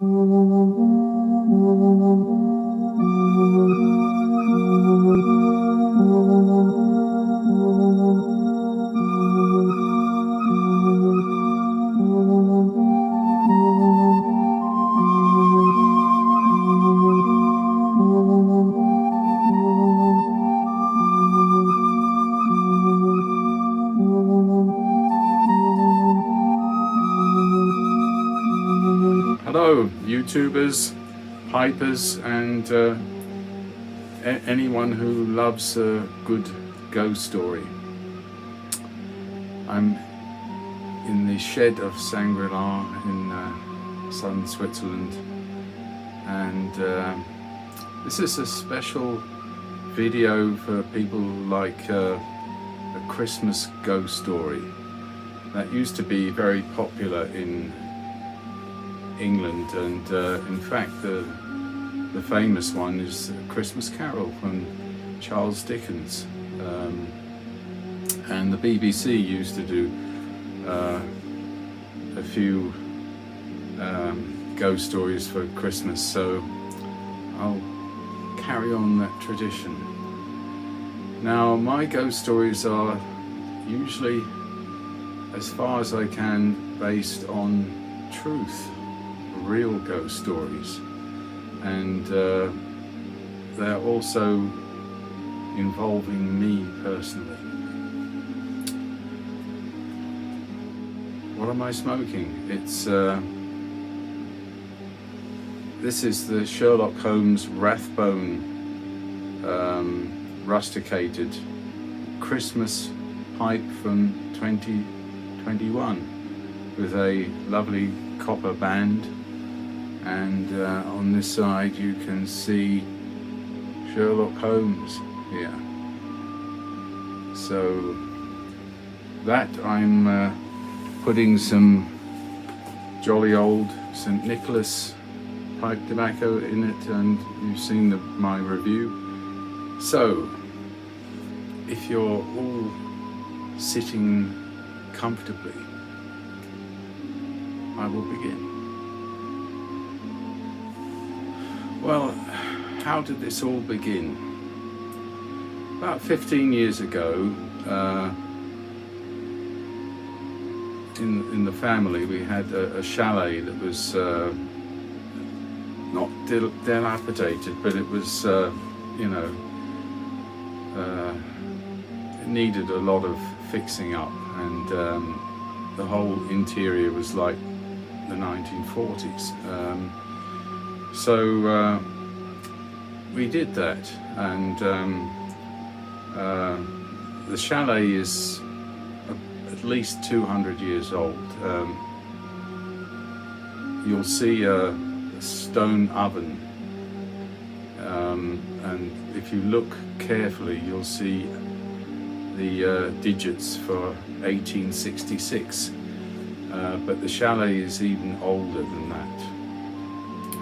Hello, YouTubers, pipers, and anyone who loves a good ghost story. I'm in the shed of Shangri-La in southern Switzerland, and this is a special video for people like a Christmas ghost story that used to be very popular in England, and in fact the famous one is A Christmas Carol from Charles Dickens, and the BBC used to do a few ghost stories for Christmas, so I'll carry on that tradition. Now, my ghost stories are usually, as far as I can, based on truth, real ghost stories, and they're also involving me personally. What am I smoking? It's this is the Sherlock Holmes Rathbone rusticated Christmas pipe from 2021 with a lovely copper band, and on this side you can see Sherlock Holmes here. So that I'm putting some jolly old St. Nicholas pipe tobacco in it, and you've seen my review. So if you're all sitting comfortably, I will begin. Well, how did this all begin? About 15 years ago, in the family, we had a chalet that was not dilapidated, but it was, it needed a lot of fixing up, and the whole interior was like the 1940s. So we did that, and the chalet is at least 200 years old. You'll see a stone oven, and if you look carefully, you'll see the digits for 1866, but the chalet is even older than that,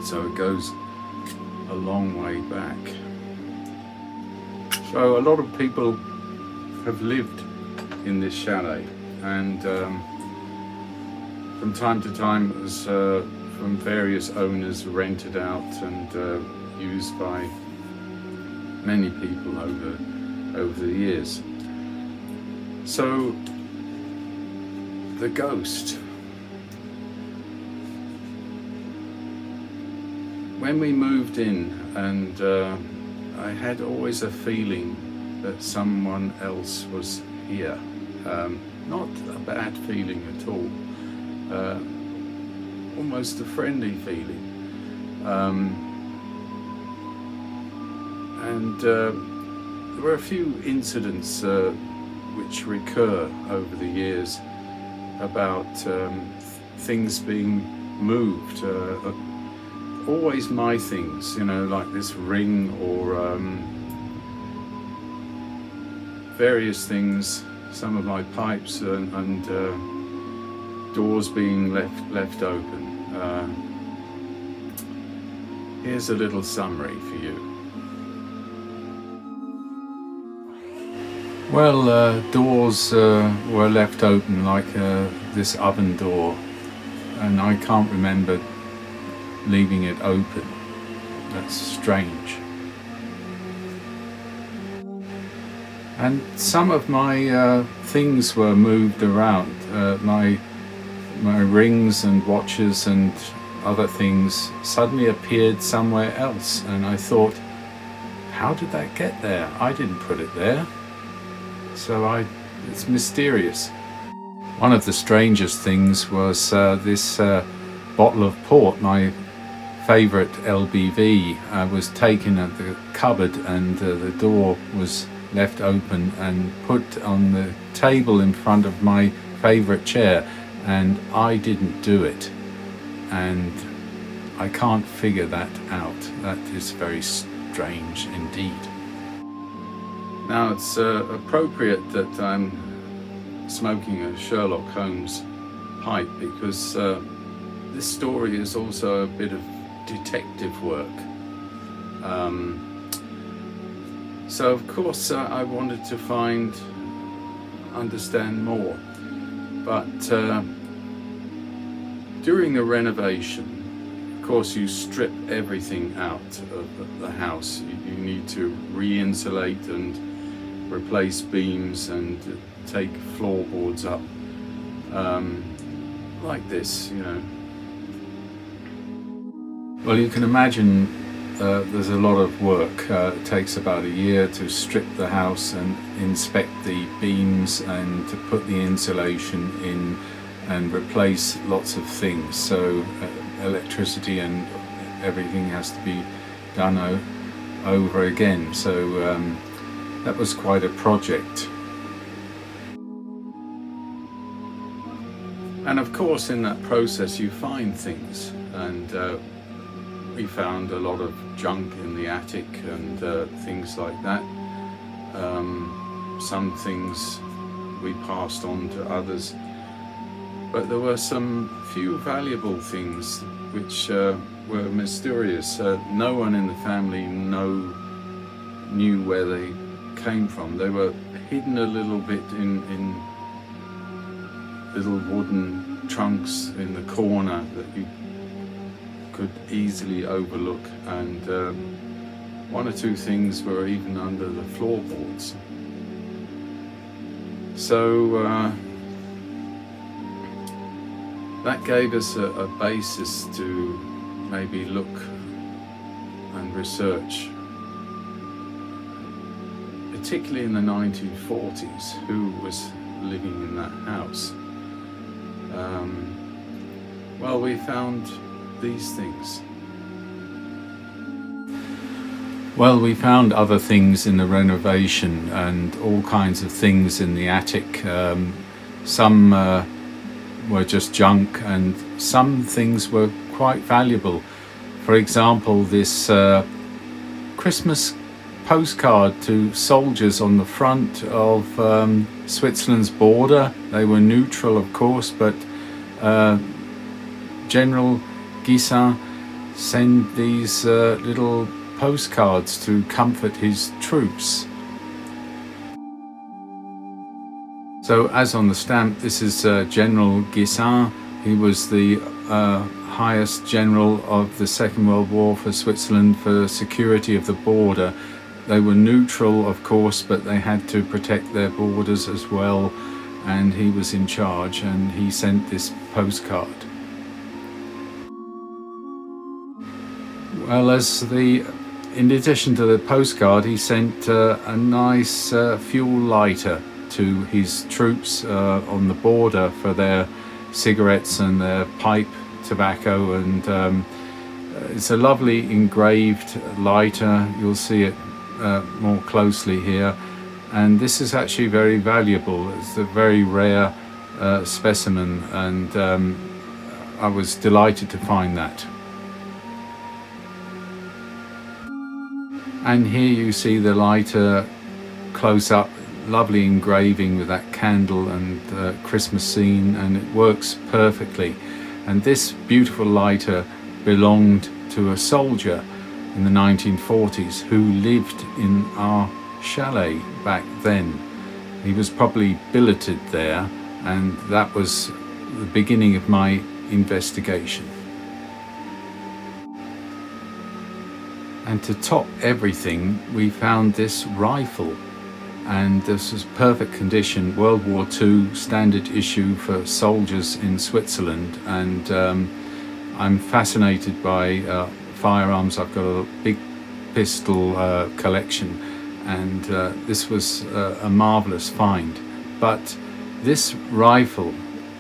so it goes a long way back. So a lot of people have lived in this chalet, and from time to time it was from various owners rented out and used by many people over the years. So the ghost. When we moved in, and I had always a feeling that someone else was here. Not a bad feeling at all, almost a friendly feeling. And there were a few incidents which recur over the years about things being moved. Always my things, like this ring or various things, some of my pipes and doors being left open. Here's a little summary for you. Well, doors were left open, like this oven door, and I can't remember leaving it open. That's strange. And some of my things were moved around. My rings and watches and other things suddenly appeared somewhere else, and I thought, how did that get there? I didn't put it there. So it's mysterious. One of the strangest things was this bottle of port, my favourite LBV, was taken at the cupboard, and the door was left open and put on the table in front of my favourite chair, and I didn't do it, and I can't figure that out. That is very strange indeed. Now it's appropriate that I'm smoking a Sherlock Holmes pipe, because this story is also a bit of detective work. So of course I wanted to understand more, but during the renovation, of course, you strip everything out of the house. You need to re-insulate and replace beams and take floorboards up like this, you know. Well, you can imagine there's a lot of work. It takes about a year to strip the house and inspect the beams and to put the insulation in and replace lots of things. So electricity and everything has to be done over again. So that was quite a project. And of course, in that process you find things, and we found a lot of junk in the attic and things like that. Some things we passed on to others, but there were some few valuable things which were mysterious. No one in the family knew where they came from. They were hidden a little bit in little wooden trunks in the corner that you could easily overlook, and one or two things were even under the floorboards. So that gave us a basis to maybe look and research, particularly in the 1940s, who was living in that house. Well, we found these things. Well, we found other things in the renovation and all kinds of things in the attic. Some were just junk, and some things were quite valuable. For example, this Christmas postcard to soldiers on the front of Switzerland's border. They were neutral, of course, but General Guisin sent these little postcards to comfort his troops. So, as on the stamp, this is General Guisin. He was the highest general of the Second World War for Switzerland for security of the border. They were neutral, of course, but they had to protect their borders as well, and he was in charge, and he sent this postcard. Well, in addition to the postcard, he sent a nice fuel lighter to his troops on the border for their cigarettes and their pipe tobacco, and it's a lovely engraved lighter. You'll see it more closely here, and this is actually very valuable. It's a very rare specimen, and I was delighted to find that. And here you see the lighter close up, lovely engraving with that candle and Christmas scene, and it works perfectly. And this beautiful lighter belonged to a soldier in the 1940s who lived in our chalet back then. He was probably billeted there, and that was the beginning of my investigation. And to top everything, we found this rifle, and this was perfect condition, World War II standard issue for soldiers in Switzerland. And I'm fascinated by firearms. I've got a big pistol collection, and this was a marvelous find. But this rifle,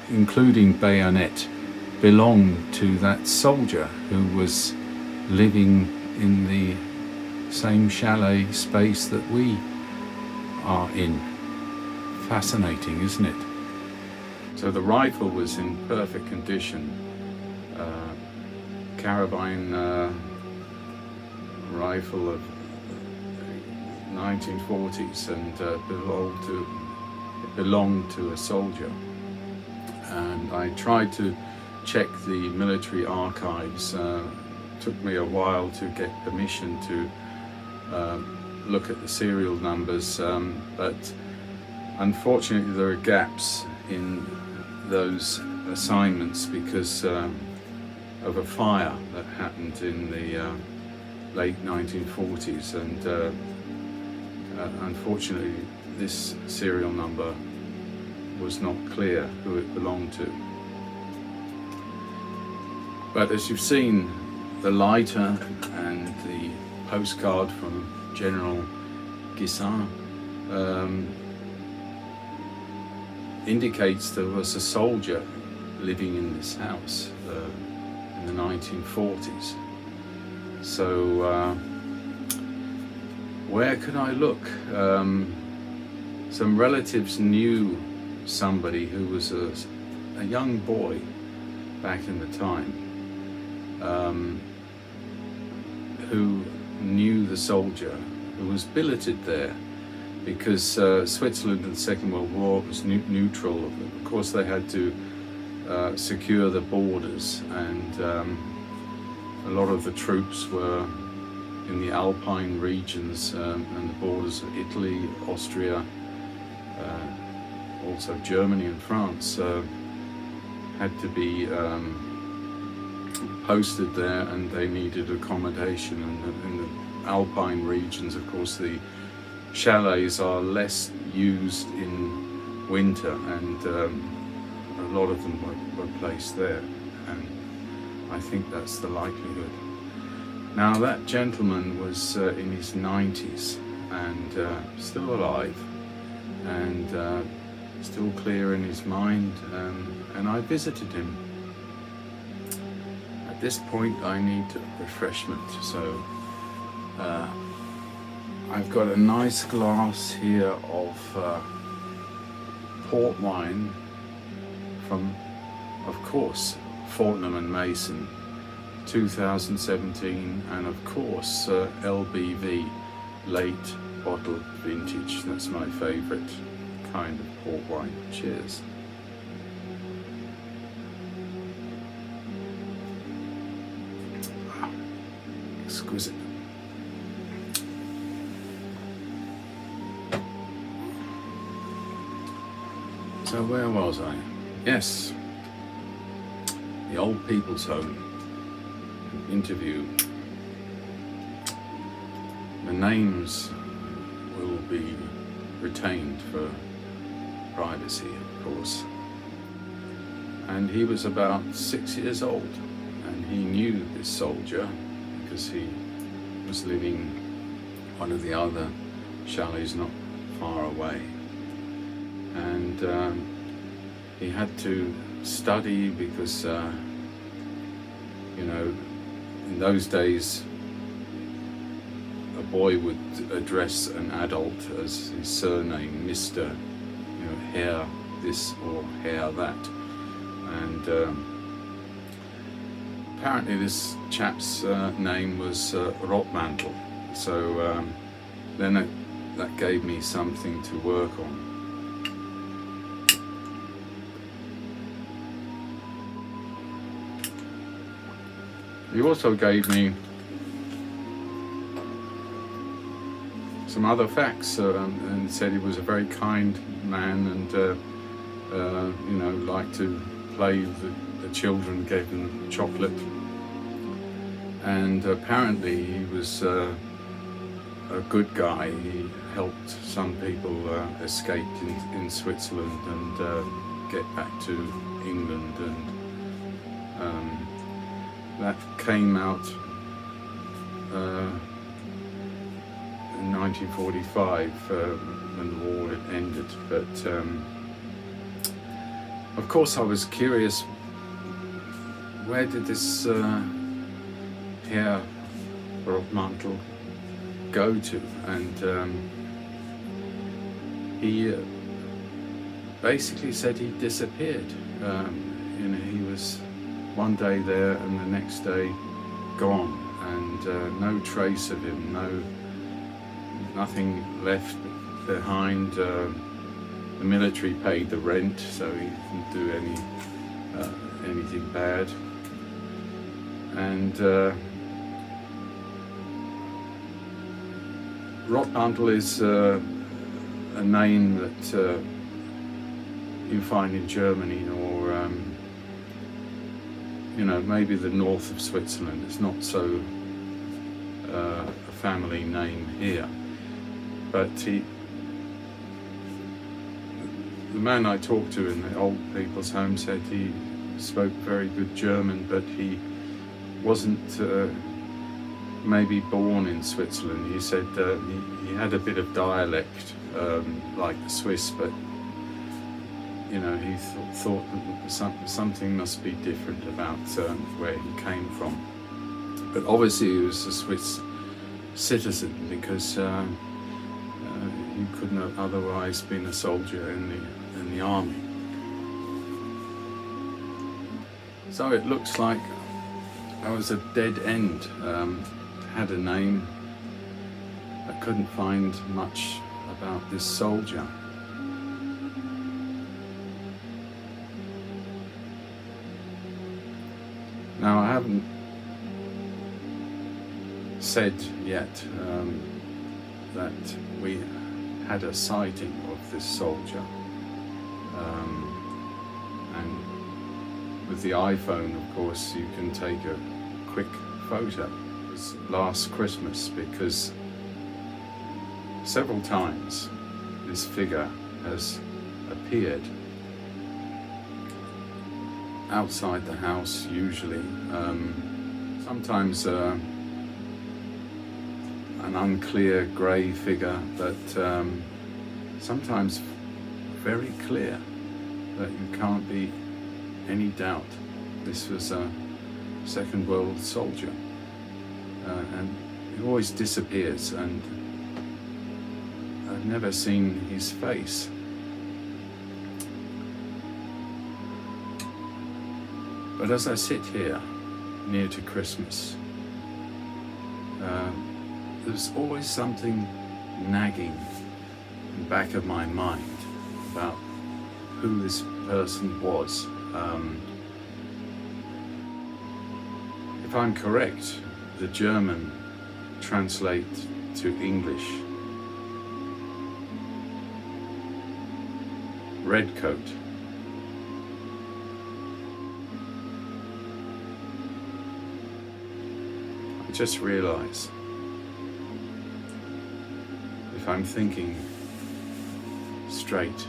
including bayonet, belonged to that soldier who was living in the same chalet space that we are in. Fascinating, isn't it? So the rifle was in perfect condition. Carabine rifle of 1940s, and belonged to a soldier. And I tried to check the military archives. Took me a while to get permission to look at the serial numbers, but unfortunately there are gaps in those assignments because of a fire that happened in the late 1940s, and unfortunately this serial number was not clear who it belonged to. But as you've seen, the lighter and the postcard from General Guisan indicates there was a soldier living in this house in the 1940s. So where could I look? Some relatives knew somebody who was a young boy back in the time, who knew the soldier who was billeted there, because Switzerland in the Second World War was neutral. Of course they had to secure the borders, and a lot of the troops were in the Alpine regions and the borders of Italy, Austria, also Germany and France had to be posted there, and they needed accommodation. And in the Alpine regions, of course, the chalets are less used in winter, and a lot of them were placed there, and I think that's the likelihood. Now that gentleman was in his 90s and still alive, and still clear in his mind, and I visited him. At this point I need refreshment, so I've got a nice glass here of port wine from, of course, Fortnum and Mason 2017, and of course LBV, late bottled vintage. That's my favorite kind of port wine. Cheers. Exquisite. So where was I? Yes, the Old People's Home interview. The names will be retained for privacy, of course. And he was about 6 years old, and he knew this soldier because he was living one of the other chalets not far away. And he had to study because, you know, in those days, a boy would address an adult as his surname, Mr., you know, Herr this or Herr that. And apparently this chap's name was Rotmantle. So then that gave me something to work on. He also gave me some other facts and said he was a very kind man, and you know, liked to play with the children, gave them chocolate. and apparently he was a good guy. He helped some people escape in Switzerland and get back to England, and that came out in 1945 when the war had ended. But of course I was curious, where did this Herr Rothmantel go to? And he basically said he disappeared. He was one day there and the next day gone, and no trace of him, nothing left behind. The military paid the rent, so he didn't do anything bad. And Rothmantel is a name that you find in Germany, or maybe the north of Switzerland. It's not so a family name here. But the man I talked to in the old people's home said he spoke very good German, but he wasn't maybe born in Switzerland. He said he had a bit of dialect, like the Swiss, but he thought that something must be different about where he came from. But obviously he was a Swiss citizen, because he couldn't have otherwise been a soldier in the army. So it looks like I was a dead end. Had a name. I couldn't find much about this soldier. Now, I haven't said yet that we had a sighting of this soldier, and with the iPhone, of course, you can take a quick photo. It was last Christmas, because several times this figure has appeared outside the house, usually. Sometimes an unclear grey figure, but sometimes very clear, that you can't be any doubt this was a Second World soldier. And he always disappears, and I've never seen his face. But as I sit here, near to Christmas, there's always something nagging in the back of my mind about who this person was. If I'm correct, the German translate to English redcoat. I just realize, if I'm thinking straight,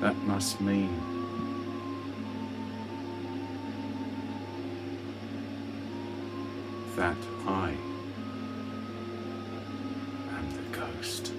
that must mean that I am the ghost.